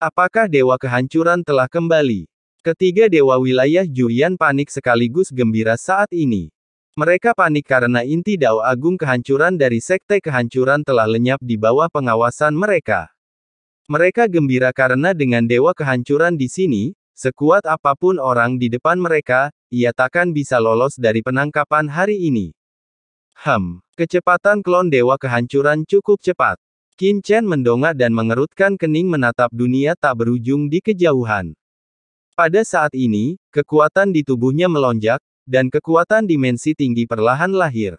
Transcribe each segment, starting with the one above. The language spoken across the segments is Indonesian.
Apakah Dewa Kehancuran telah kembali? Ketiga Dewa Wilayah Juyan panik sekaligus gembira saat ini. Mereka panik karena inti Dao Agung Kehancuran dari Sekte Kehancuran telah lenyap di bawah pengawasan mereka. Mereka gembira karena dengan Dewa Kehancuran di sini, sekuat apapun orang di depan mereka, ia takkan bisa lolos dari penangkapan hari ini. Kecepatan klon Dewa Kehancuran cukup cepat. Qin Chen mendongak dan mengerutkan kening menatap dunia tak berujung di kejauhan. Pada saat ini, kekuatan di tubuhnya melonjak, dan kekuatan dimensi tinggi perlahan lahir.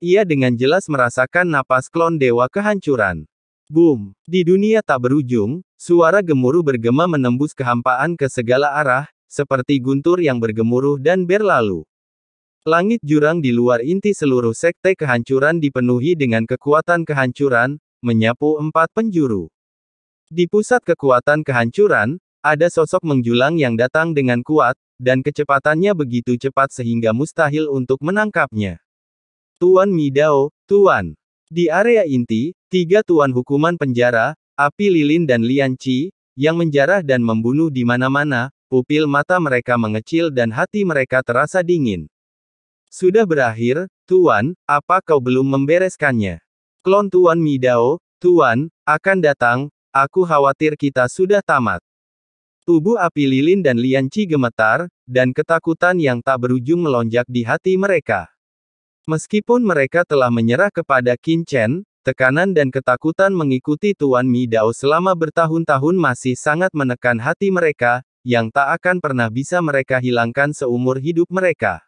Ia dengan jelas merasakan napas klon Dewa Kehancuran. Boom! Di dunia tak berujung, suara gemuruh bergema menembus kehampaan ke segala arah, seperti guntur yang bergemuruh dan berlalu. Langit jurang di luar inti seluruh sekte kehancuran dipenuhi dengan kekuatan kehancuran, menyapu 4 penjuru. Di pusat kekuatan kehancuran, ada sosok menjulang yang datang dengan kuat, dan kecepatannya begitu cepat sehingga mustahil untuk menangkapnya. Tuan Midao, Tuan. Di area inti, 3 tuan hukuman penjara, Api Lilin dan Lian Qi, yang menjarah dan membunuh di mana-mana, pupil mata mereka mengecil dan hati mereka terasa dingin. Sudah berakhir, Tuan, apa kau belum membereskannya? Klon Tuan Midao, Tuan, akan datang, aku khawatir kita sudah tamat. Tubuh Api Lilin dan Lian Qi gemetar, dan ketakutan yang tak berujung melonjak di hati mereka. Meskipun mereka telah menyerah kepada Qin Chen, tekanan dan ketakutan mengikuti Tuan Midao selama bertahun-tahun masih sangat menekan hati mereka, yang tak akan pernah bisa mereka hilangkan seumur hidup mereka.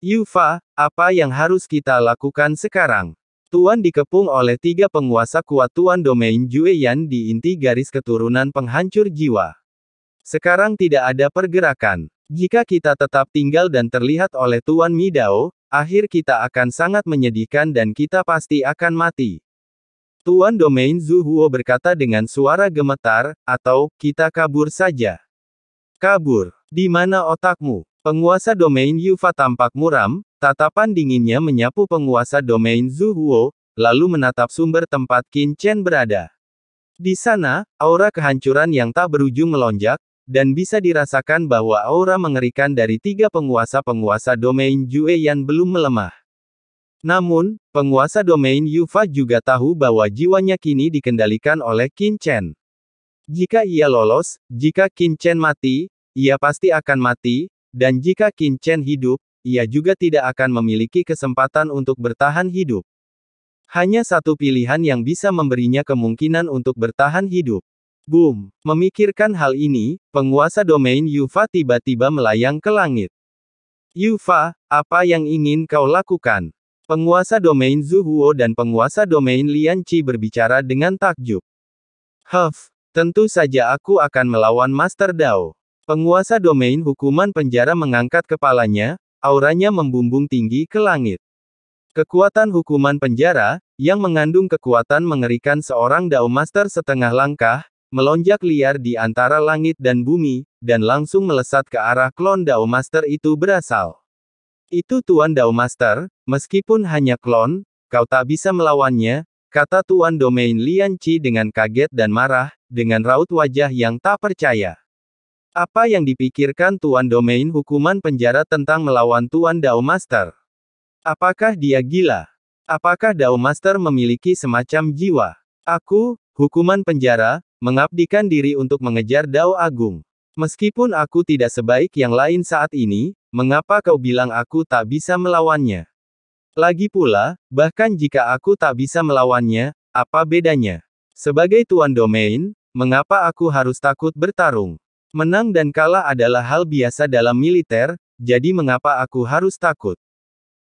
Yufa, apa yang harus kita lakukan sekarang? Tuan dikepung oleh 3 penguasa kuat Tuan domain Jueyan di inti garis keturunan penghancur jiwa. Sekarang tidak ada pergerakan. Jika kita tetap tinggal dan terlihat oleh Tuan Midao, akhir kita akan sangat menyedihkan dan kita pasti akan mati. Tuan domain Zhu Huo berkata dengan suara gemetar, atau, kita kabur saja. Kabur? Di mana otakmu? Penguasa domain Yufa tampak muram, tatapan dinginnya menyapu penguasa domain Zhu Huo, lalu menatap sumber tempat Qin Chen berada. Di sana, aura kehancuran yang tak berujung melonjak, dan bisa dirasakan bahwa aura mengerikan dari 3 penguasa-penguasa domain Jueyan belum melemah. Namun, penguasa domain Yufa juga tahu bahwa jiwanya kini dikendalikan oleh Qin Chen. Jika ia lolos, jika Qin Chen mati, ia pasti akan mati, dan jika Qin Chen hidup, ia juga tidak akan memiliki kesempatan untuk bertahan hidup. Hanya satu pilihan yang bisa memberinya kemungkinan untuk bertahan hidup. Boom! Memikirkan hal ini, penguasa domain Yufa tiba-tiba melayang ke langit. Yufa, apa yang ingin kau lakukan? Penguasa domain Zhu Huo dan penguasa domain Lian Qi berbicara dengan takjub. Tentu saja aku akan melawan Master Dao. Penguasa domain hukuman penjara mengangkat kepalanya, auranya membumbung tinggi ke langit. Kekuatan hukuman penjara, yang mengandung kekuatan mengerikan seorang Dao Master setengah langkah, melonjak liar di antara langit dan bumi, dan langsung melesat ke arah klon Dao Master itu berasal. Itu Tuan Dao Master, meskipun hanya klon, kau tak bisa melawannya, kata Tuan domain Lian Qi dengan kaget dan marah, dengan raut wajah yang tak percaya. Apa yang dipikirkan Tuan domain hukuman penjara tentang melawan Tuan Dao Master? Apakah dia gila? Apakah Dao Master memiliki semacam jiwa? Aku, hukuman penjara, mengabdikan diri untuk mengejar Dao Agung. Meskipun aku tidak sebaik yang lain saat ini, mengapa kau bilang aku tak bisa melawannya? Lagi pula, bahkan jika aku tak bisa melawannya, apa bedanya? Sebagai Tuan domain, mengapa aku harus takut bertarung? Menang dan kalah adalah hal biasa dalam militer, jadi mengapa aku harus takut?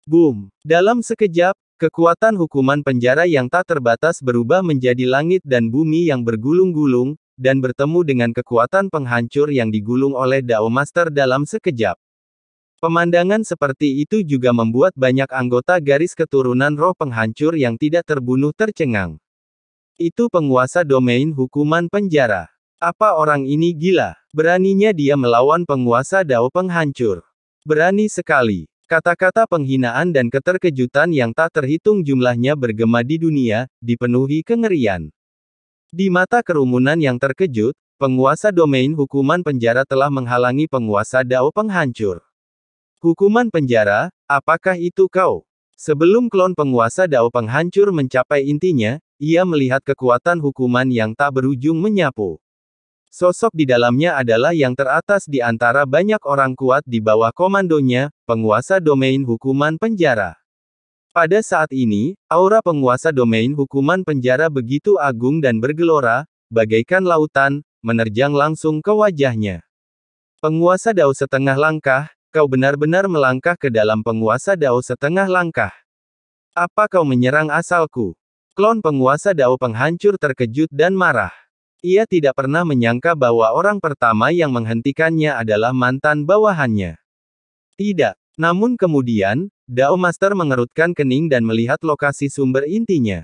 Boom! Dalam sekejap, kekuatan hukuman penjara yang tak terbatas berubah menjadi langit dan bumi yang bergulung-gulung, dan bertemu dengan kekuatan penghancur yang digulung oleh Dao Master dalam sekejap. Pemandangan seperti itu juga membuat banyak anggota garis keturunan roh penghancur yang tidak terbunuh tercengang. Itu penguasa domain hukuman penjara. Apa orang ini gila? Beraninya dia melawan penguasa Dao penghancur. Berani sekali. Kata-kata penghinaan dan keterkejutan yang tak terhitung jumlahnya bergema di dunia, dipenuhi kengerian. Di mata kerumunan yang terkejut, penguasa domain hukuman penjara telah menghalangi penguasa Dao penghancur. Hukuman penjara, apakah itu kau? Sebelum klon penguasa Dao penghancur mencapai intinya, ia melihat kekuatan hukuman yang tak berujung menyapu. Sosok di dalamnya adalah yang teratas di antara banyak orang kuat di bawah komandonya, penguasa domain hukuman penjara. Pada saat ini, aura penguasa domain hukuman penjara begitu agung dan bergelora, bagaikan lautan, menerjang langsung ke wajahnya. Penguasa Dao setengah langkah, kau benar-benar melangkah ke dalam penguasa Dao setengah langkah. Apa kau menyerang asalku? Klon penguasa Dao penghancur terkejut dan marah. Ia tidak pernah menyangka bahwa orang pertama yang menghentikannya adalah mantan bawahannya. Tidak. Namun kemudian, Dao Master mengerutkan kening dan melihat lokasi sumber intinya.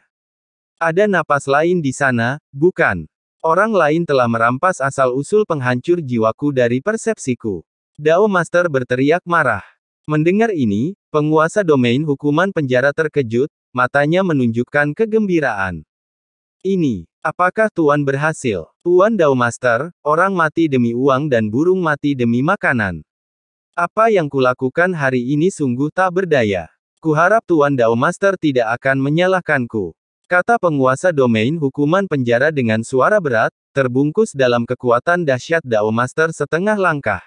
Ada napas lain di sana, bukan? Orang lain telah merampas asal-usul penghancur jiwaku dari persepsiku. Dao Master berteriak marah. Mendengar ini, penguasa domain hukuman penjara terkejut, matanya menunjukkan kegembiraan. Ini, apakah Tuan berhasil? Tuan Dao Master, orang mati demi uang dan burung mati demi makanan. Apa yang kulakukan hari ini sungguh tak berdaya. Kuharap Tuan Dao Master tidak akan menyalahkanku. Kata penguasa domain hukuman penjara dengan suara berat, terbungkus dalam kekuatan dahsyat Dao Master setengah langkah.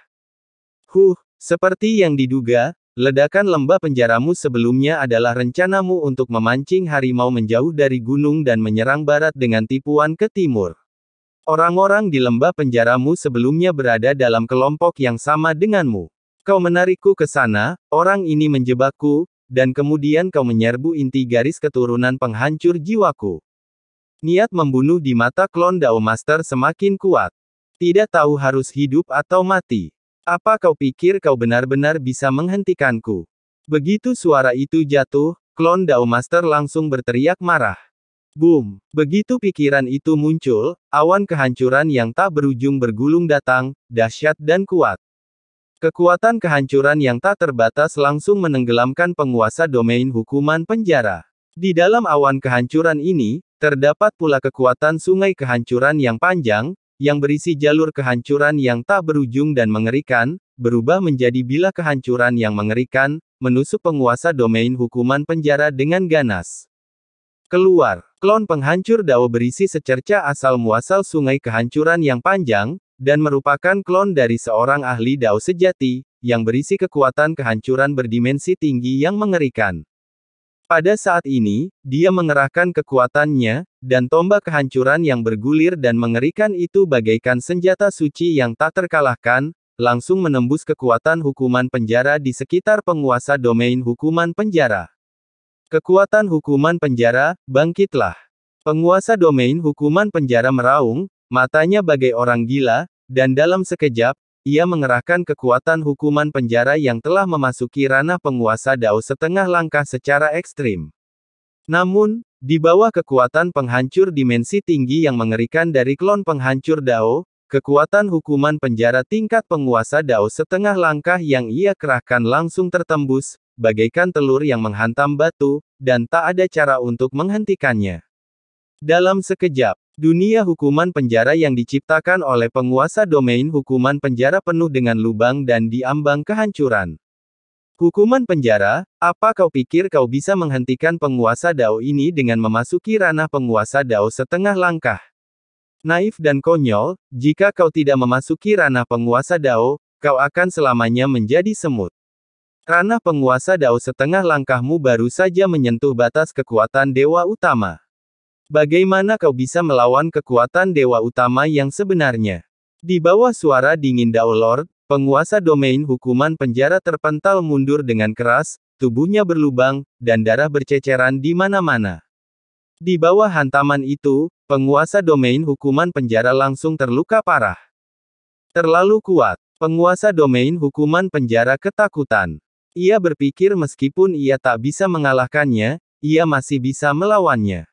Seperti yang diduga, ledakan lembah penjaramu sebelumnya adalah rencanamu untuk memancing harimau menjauh dari gunung dan menyerang barat dengan tipuan ke timur. Orang-orang di lembah penjaramu sebelumnya berada dalam kelompok yang sama denganmu. Kau menarikku ke sana, orang ini menjebakku, dan kemudian kau menyerbu inti garis keturunan penghancur jiwaku. Niat membunuh di mata klon Dao Master semakin kuat. Tidak tahu harus hidup atau mati. Apa kau pikir kau benar-benar bisa menghentikanku? Begitu suara itu jatuh, klon Dao Master langsung berteriak marah. Boom! Begitu pikiran itu muncul, awan kehancuran yang tak berujung bergulung datang, dahsyat dan kuat. Kekuatan kehancuran yang tak terbatas langsung menenggelamkan penguasa domain hukuman penjara. Di dalam awan kehancuran ini, terdapat pula kekuatan sungai kehancuran yang panjang, yang berisi jalur kehancuran yang tak berujung dan mengerikan, berubah menjadi bilah kehancuran yang mengerikan, menusuk penguasa domain hukuman penjara dengan ganas. Keluar, klon penghancur Dao berisi secerca asal-muasal sungai kehancuran yang panjang, dan merupakan klon dari seorang ahli Dao sejati, yang berisi kekuatan kehancuran berdimensi tinggi yang mengerikan. Pada saat ini, dia mengerahkan kekuatannya, dan tombak kehancuran yang bergulir dan mengerikan itu bagaikan senjata suci yang tak terkalahkan, langsung menembus kekuatan hukuman penjara di sekitar penguasa domain hukuman penjara. Kekuatan hukuman penjara, bangkitlah. Penguasa domain hukuman penjara meraung, matanya bagai orang gila, dan dalam sekejap, ia mengerahkan kekuatan hukuman penjara yang telah memasuki ranah penguasa Dao setengah langkah secara ekstrim. Namun, di bawah kekuatan penghancur dimensi tinggi yang mengerikan dari klon penghancur Dao, kekuatan hukuman penjara tingkat penguasa Dao setengah langkah yang ia kerahkan langsung tertembus, bagaikan telur yang menghantam batu, dan tak ada cara untuk menghentikannya. Dalam sekejap, dunia hukuman penjara yang diciptakan oleh penguasa domain hukuman penjara penuh dengan lubang dan diambang kehancuran. Hukuman penjara, apa kau pikir kau bisa menghentikan penguasa Dao ini dengan memasuki ranah penguasa Dao setengah langkah? Naif dan konyol, jika kau tidak memasuki ranah penguasa Dao, kau akan selamanya menjadi semut. Ranah penguasa Dao setengah langkahmu baru saja menyentuh batas kekuatan dewa utama. Bagaimana kau bisa melawan kekuatan dewa utama yang sebenarnya? Di bawah suara dingin Dao Lord, penguasa domain hukuman penjara terpental mundur dengan keras, tubuhnya berlubang, dan darah berceceran di mana-mana. Di bawah hantaman itu, penguasa domain hukuman penjara langsung terluka parah. Terlalu kuat. Penguasa domain hukuman penjara ketakutan. Ia berpikir meskipun ia tak bisa mengalahkannya, ia masih bisa melawannya.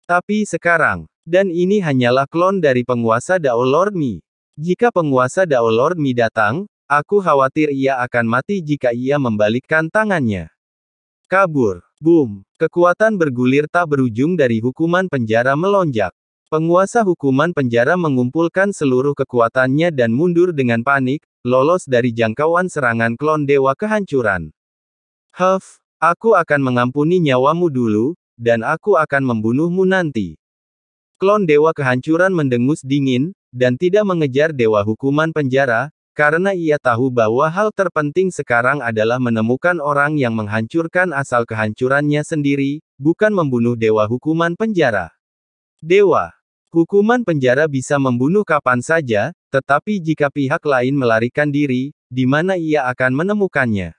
Tapi sekarang, dan ini hanyalah klon dari penguasa Dao Lord Mi. Jika penguasa Dao Lord Mi datang, aku khawatir ia akan mati jika ia membalikkan tangannya. Kabur. Boom. Kekuatan bergulir tak berujung dari hukuman penjara melonjak. Penguasa hukuman penjara mengumpulkan seluruh kekuatannya dan mundur dengan panik, lolos dari jangkauan serangan klon Dewa Kehancuran. Aku akan mengampuni nyawamu dulu, dan aku akan membunuhmu nanti. Klon Dewa Kehancuran mendengus dingin, dan tidak mengejar Dewa Hukuman Penjara, karena ia tahu bahwa hal terpenting sekarang adalah menemukan orang yang menghancurkan asal kehancurannya sendiri, bukan membunuh Dewa Hukuman Penjara. Dewa Hukuman Penjara bisa membunuh kapan saja, tetapi jika pihak lain melarikan diri, di mana ia akan menemukannya?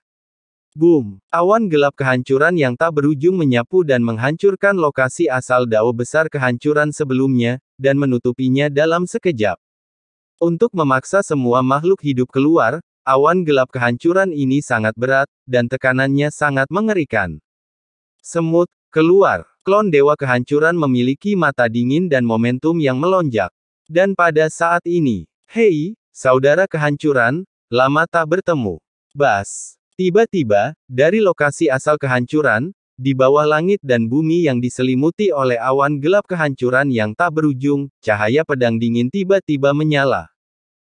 Boom! Awan gelap kehancuran yang tak berujung menyapu dan menghancurkan lokasi asal dao besar kehancuran sebelumnya, dan menutupinya dalam sekejap. Untuk memaksa semua makhluk hidup keluar, awan gelap kehancuran ini sangat berat, dan tekanannya sangat mengerikan. Semut, keluar! Klon Dewa Kehancuran memiliki mata dingin dan momentum yang melonjak. Dan pada saat ini, hei, saudara kehancuran, lama tak bertemu. Bas! Tiba-tiba, dari lokasi asal kehancuran, di bawah langit dan bumi yang diselimuti oleh awan gelap kehancuran yang tak berujung, cahaya pedang dingin tiba-tiba menyala.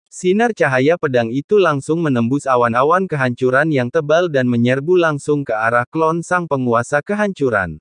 Sinar cahaya pedang itu langsung menembus awan-awan kehancuran yang tebal dan menyerbu langsung ke arah klon sang penguasa kehancuran.